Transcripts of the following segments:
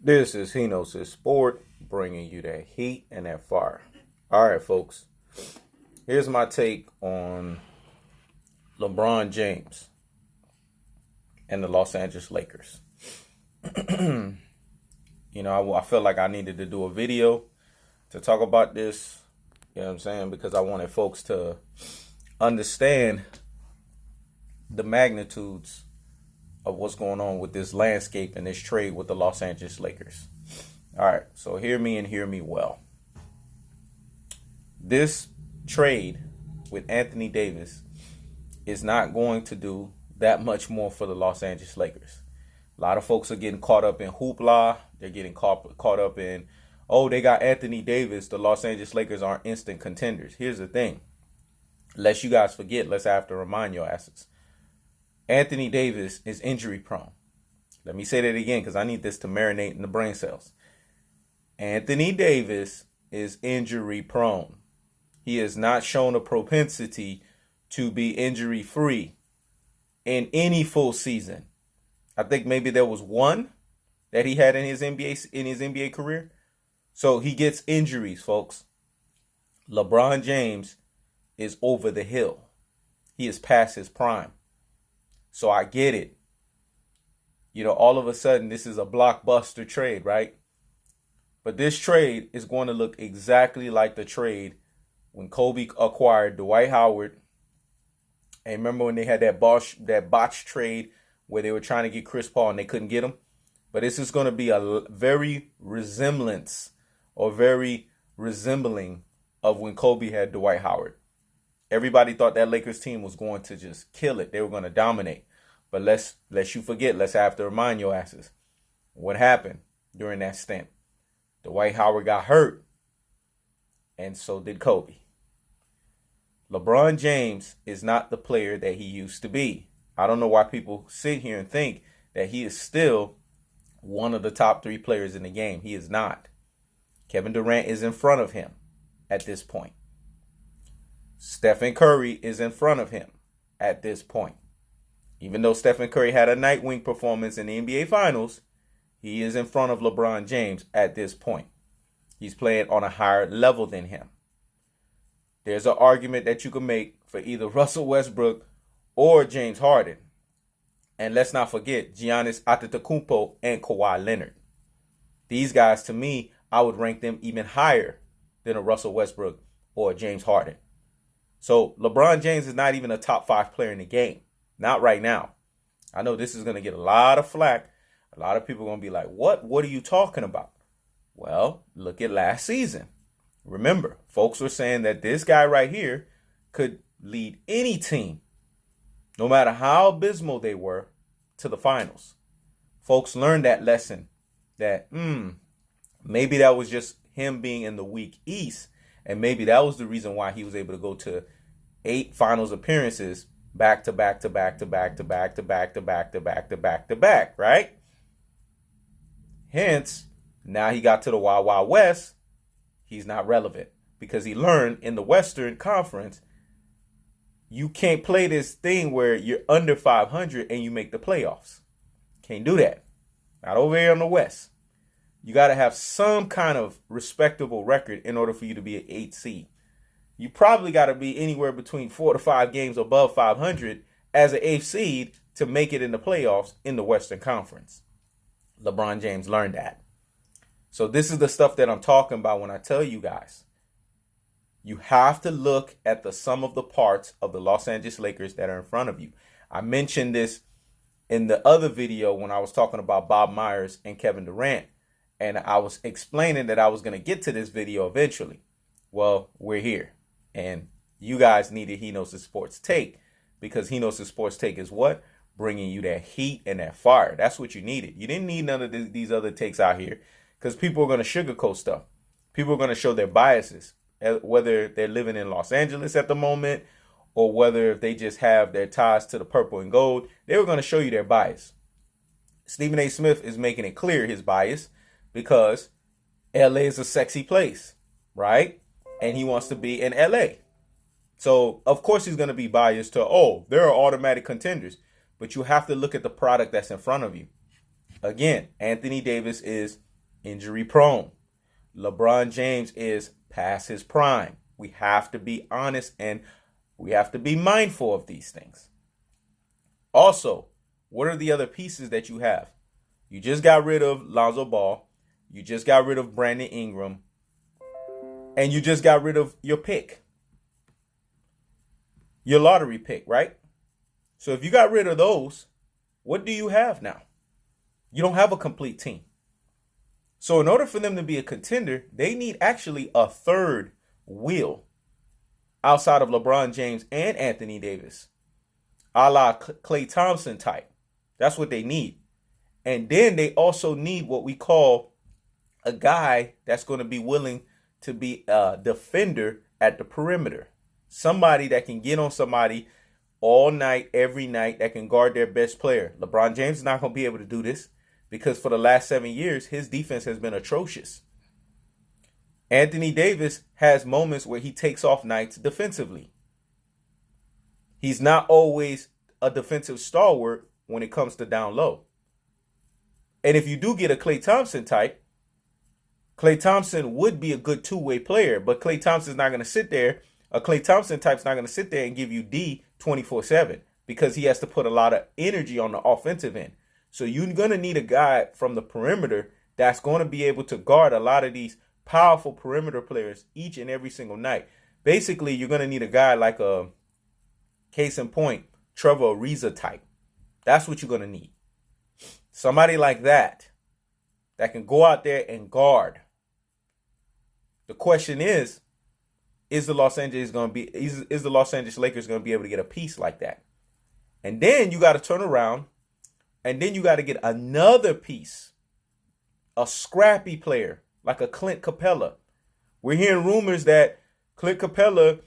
This is He Knows His Sport, bringing you that heat and that fire. All right, folks. Here's my take on LeBron James and the Los Angeles Lakers. I felt like I needed to do a video to talk about this. You know what I'm saying? Because I wanted folks to understand the magnitudes of what's going on with this landscape and this trade with the Los Angeles Lakers. All right, so hear me and hear me well. This trade with Anthony Davis is not going to do that much more for the Los Angeles Lakers. A lot of folks are getting caught up in hoopla. They're getting caught up in, oh, they got Anthony Davis. The Los Angeles Lakers aren't instant contenders. Here's the thing. Lest you guys forget, let's have to remind your asses. Anthony Davis is injury prone. Let me say that again because I need this to marinate in the brain cells. Anthony Davis is injury prone. He has not shown a propensity to be injury free in any full season. I think maybe there was one that he had in his NBA career. So he gets injuries, folks. LeBron James is over the hill. He is past his prime. So I get it. All of a sudden, this is a blockbuster trade, right? But this trade is going to look exactly like the trade when Kobe acquired Dwight Howard. And remember when they had that botch trade where they were trying to get Chris Paul and they couldn't get him? But this is going to be a very resembling of when Kobe had Dwight Howard. Everybody thought that Lakers team was going to just kill it. They were going to dominate. But lest you forget, let's have to remind your asses what happened during that stint. Dwight Howard got hurt, and so did Kobe. LeBron James is not the player that he used to be. I don't know why people sit here and think that he is still one of the top 3 players in the game. He is not. Kevin Durant is in front of him at this point. Stephen Curry is in front of him at this point. Even though Stephen Curry had a nightwing performance in the NBA Finals, he is in front of LeBron James at this point. He's playing on a higher level than him. There's an argument that you can make for either Russell Westbrook or James Harden. And let's not forget Giannis Antetokounmpo and Kawhi Leonard. These guys, to me, I would rank them even higher than a Russell Westbrook or a James Harden. So LeBron James is not even a top 5 player in the game. Not right now. I know this is going to get a lot of flack. A lot of people are going to be like, what? What are you talking about? Well, look at last season. Remember, folks were saying that this guy right here could lead any team, no matter how abysmal they were, to the finals. Folks learned that lesson that maybe that was just him being in the weak East. And maybe that was the reason why he was able to go to 8 finals appearances back to back, right? Hence, now he got to the Wild Wild West. He's not relevant because he learned in the Western Conference, you can't play this thing where you're under 500 and you make the playoffs. Can't do that. Not over here in the West. You got to have some kind of respectable record in order for you to be an 8 seed. You probably got to be anywhere between 4 to 5 games above 500 as an 8th seed to make it in the playoffs in the Western Conference. LeBron James learned that. So this is the stuff that I'm talking about when I tell you guys. You have to look at the sum of the parts of the Los Angeles Lakers that are in front of you. I mentioned this in the other video when I was talking about Bob Myers and Kevin Durant. And I was explaining that I was going to get to this video eventually. Well, we're here. And you guys needed He Knows His Sports Take. Because He Knows His Sports Take is what? Bringing you that heat and that fire. That's what you needed. You didn't need none of these other takes out here. Because people are going to sugarcoat stuff. People are going to show their biases. Whether they're living in Los Angeles at the moment. Or whether if they just have their ties to the purple and gold. They were going to show you their bias. Stephen A. Smith is making it clear his bias. Because LA is a sexy place, right? And he wants to be in LA. So, of course, he's going to be biased to, oh, there are automatic contenders. But you have to look at the product that's in front of you. Again, Anthony Davis is injury prone. LeBron James is past his prime. We have to be honest and we have to be mindful of these things. Also, what are the other pieces that you have? You just got rid of Lonzo Ball. You just got rid of Brandon Ingram. And you just got rid of your pick. Your lottery pick, right? So if you got rid of those, what do you have now? You don't have a complete team. So in order for them to be a contender, they need actually a third wheel outside of LeBron James and Anthony Davis, a la Klay Thompson type. That's what they need. And then they also need what we call a guy that's going to be willing to be a defender at the perimeter. Somebody that can get on somebody all night, every night, that can guard their best player. LeBron James is not going to be able to do this because for the last 7 years, his defense has been atrocious. Anthony Davis has moments where he takes off nights defensively. He's not always a defensive stalwart when it comes to down low. And if you do get a Klay Thompson type, Klay Thompson would be a good two-way player, but Klay Thompson's not going to sit there. A Klay Thompson type's not going to sit there and give you D 24/7 because he has to put a lot of energy on the offensive end. So you're going to need a guy from the perimeter that's going to be able to guard a lot of these powerful perimeter players each and every single night. Basically, you're going to need a guy like a case in point, Trevor Ariza type. That's what you're going to need. Somebody like that can go out there and guard. The question is the Los Angeles Lakers going to be able to get a piece like that? And then you got to turn around and then you got to get another piece, a scrappy player like a Clint Capella. We're hearing rumors that Clint Capella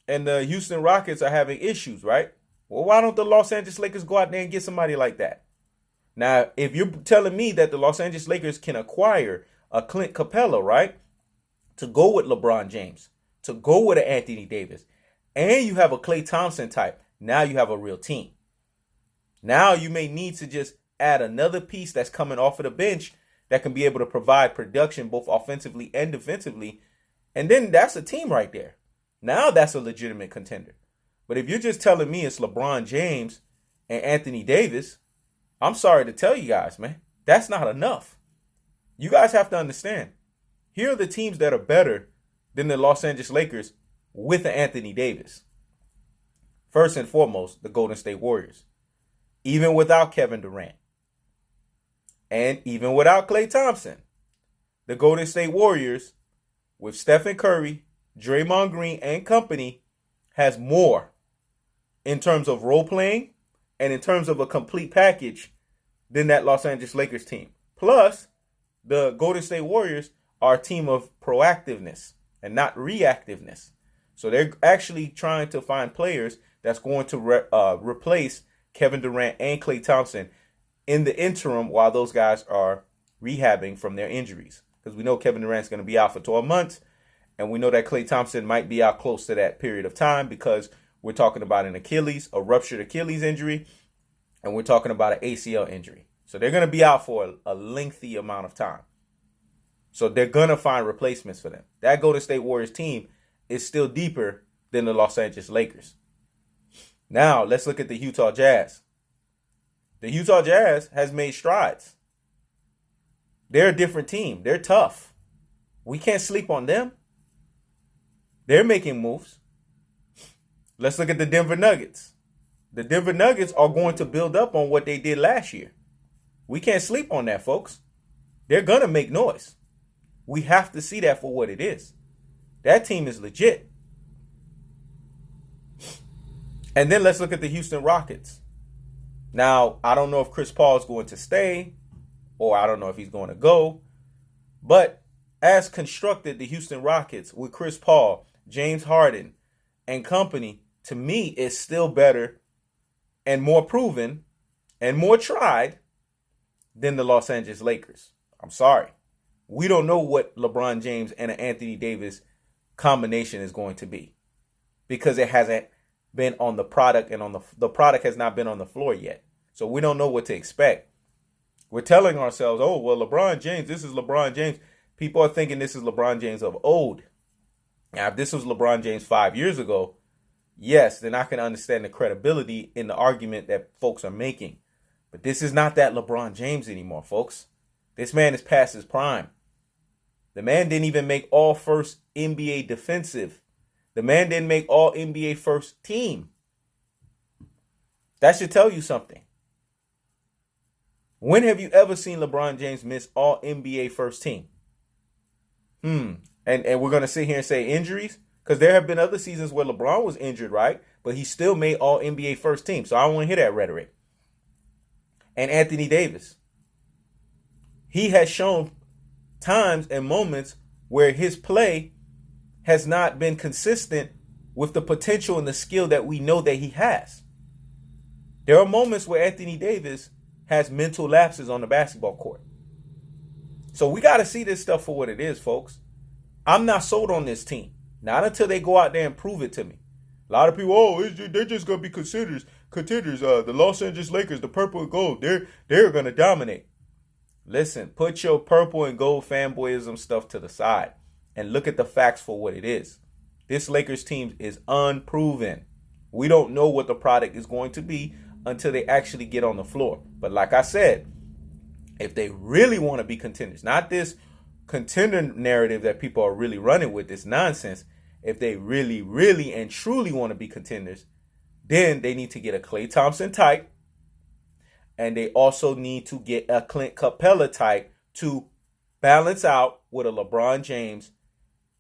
and the Houston Rockets are having issues, right? Well, why don't the Los Angeles Lakers go out there and get somebody like that? Now, if you're telling me that the Los Angeles Lakers can acquire a Clint Capella, right, to go with LeBron James, to go with an Anthony Davis, and you have a Klay Thompson type, now you have a real team. Now you may need to just add another piece that's coming off of the bench that can be able to provide production both offensively and defensively, and then that's a team right there. Now that's a legitimate contender. But if you're just telling me it's LeBron James and Anthony Davis, I'm sorry to tell you guys, man, that's not enough. You guys have to understand. Here are the teams that are better than the Los Angeles Lakers with an Anthony Davis. First and foremost, the Golden State Warriors. Even without Kevin Durant. And even without Klay Thompson. The Golden State Warriors, with Stephen Curry, Draymond Green, and company, has more in terms of role playing and in terms of a complete package than that Los Angeles Lakers team. Plus, the Golden State Warriors are a team of proactiveness and not reactiveness. So they're actually trying to find players that's going to replace Kevin Durant and Klay Thompson in the interim while those guys are rehabbing from their injuries. Because we know Kevin Durant's going to be out for 12 months. And we know that Klay Thompson might be out close to that period of time because we're talking about an Achilles, a ruptured Achilles injury, and we're talking about an ACL injury. So they're going to be out for a lengthy amount of time. So they're going to find replacements for them. That Golden State Warriors team is still deeper than the Los Angeles Lakers. Now, let's look at the Utah Jazz. The Utah Jazz has made strides. They're a different team. They're tough. We can't sleep on them. They're making moves. Let's look at the Denver Nuggets. The Denver Nuggets are going to build up on what they did last year. We can't sleep on that, folks. They're going to make noise. We have to see that for what it is. That team is legit. And then let's look at the Houston Rockets. Now, I don't know if Chris Paul is going to stay or I don't know if he's going to go. But as constructed, the Houston Rockets with Chris Paul, James Harden, and company, to me, is still better and more proven and more tried than the Los Angeles Lakers. I'm sorry. We don't know what LeBron James and an Anthony Davis combination is going to be because it hasn't been on the product and the product has not been on the floor yet. So we don't know what to expect. We're telling ourselves, oh, well, LeBron James, this is LeBron James. People are thinking this is LeBron James of old. Now, if this was LeBron James 5 years ago, yes, then I can understand the credibility in the argument that folks are making. But this is not that LeBron James anymore, folks. This man is past his prime. The man didn't even make all first NBA defensive. The man didn't make all NBA first team. That should tell you something. When have you ever seen LeBron James miss all NBA first team? And we're going to sit here and say injuries? Because there have been other seasons where LeBron was injured, right? But he still made all NBA first team. So I don't want to hear that rhetoric. And Anthony Davis. He has shown times and moments where his play has not been consistent with the potential and the skill that we know that he has. There are moments where Anthony Davis has mental lapses on the basketball court. So we got to see this stuff for what it is, folks. I'm not sold on this team. Not until they go out there and prove it to me. A lot of people, they're just going to be contenders. The Los Angeles Lakers, the purple and gold, they're going to dominate. Listen, put your purple and gold fanboyism stuff to the side and look at the facts for what it is. This Lakers team is unproven. We don't know what the product is going to be until they actually get on the floor. But like I said, if they really want to be contenders, not this contender narrative that people are really running with, this nonsense. If they really, really and truly want to be contenders, then they need to get a Klay Thompson type. And they also need to get a Clint Capella type to balance out with a LeBron James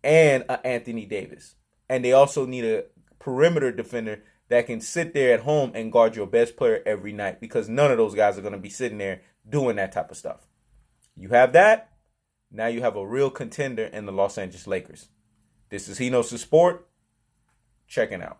and an Anthony Davis. And they also need a perimeter defender that can sit there at home and guard your best player every night, because none of those guys are going to be sitting there doing that type of stuff. You have that. Now you have a real contender in the Los Angeles Lakers. This is He Knows the Sport. Checking out.